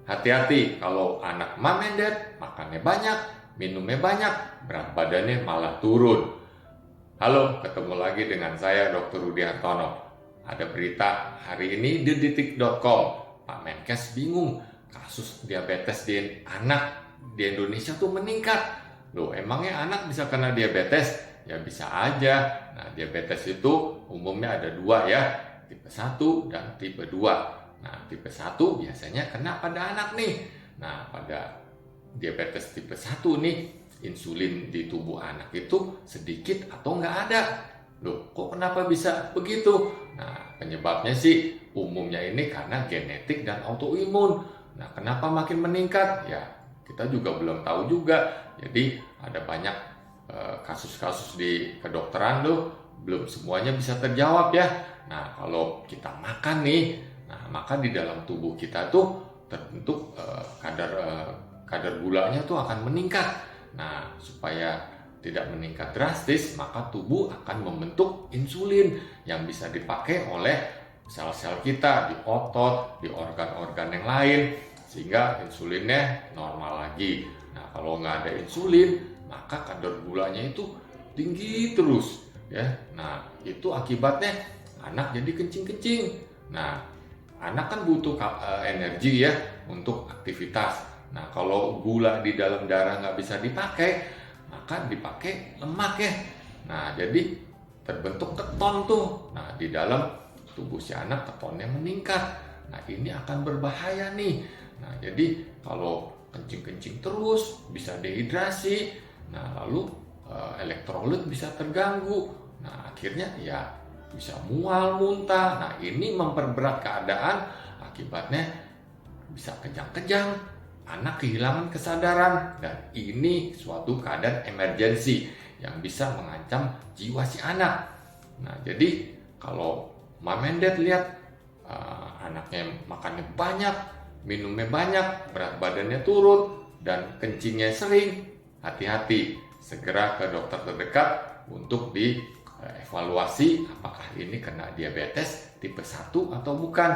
hati-hati kalau anak mom and dad makannya banyak, minumnya banyak, berat badannya malah turun. Halo, ketemu lagi dengan saya Dr. Rudi Hartono. Ada berita hari ini di detik.com. Pak Menkes bingung, kasus diabetes di anak di Indonesia tuh meningkat. Loh, emangnya anak bisa kena diabetes? Ya bisa aja. Nah, diabetes itu umumnya ada dua ya, tipe 1 dan tipe 2. Nah, tipe 1 biasanya kena pada anak nih. Nah, pada diabetes tipe 1 nih, insulin di tubuh anak itu sedikit atau nggak ada. Loh, kok kenapa bisa begitu? Nah, penyebabnya sih umumnya ini karena genetik dan autoimun. Nah, kenapa makin meningkat? Ya, kita juga belum tahu juga. Jadi, ada banyak kasus-kasus di kedokteran loh, belum semuanya bisa terjawab ya. Nah, kalau kita makan nih, nah, maka di dalam tubuh kita tuh terbentuk kadar gulanya tuh akan meningkat. Nah, supaya tidak meningkat drastis, maka tubuh akan membentuk insulin yang bisa dipakai oleh sel-sel kita di otot, di organ-organ yang lain, sehingga insulinnya normal lagi. Nah, kalau nggak ada insulin, maka kadar gulanya itu tinggi terus, ya. Nah, itu akibatnya anak jadi kencing-kencing. Nah, anak kan butuh energi ya untuk aktivitas. Nah, kalau gula di dalam darah nggak bisa dipakai, maka dipakai lemak ya. Nah, jadi terbentuk keton tuh. Nah, di dalam tubuh si anak ketonnya meningkat. Nah, ini akan berbahaya nih. Nah, jadi kalau kencing-kencing terus bisa dehidrasi. Nah, lalu elektrolit bisa terganggu. Nah, akhirnya ya bisa mual, muntah. Nah, ini memperberat keadaan, akibatnya bisa kejang-kejang, anak kehilangan kesadaran, dan ini suatu keadaan emergensi yang bisa mengancam jiwa si anak. Nah, jadi kalau mom and dad lihat anaknya makannya banyak, minumnya banyak, berat badannya turun, dan kencingnya sering, hati-hati, segera ke dokter terdekat untuk dievaluasi apakah ini kena diabetes tipe 1 atau bukan.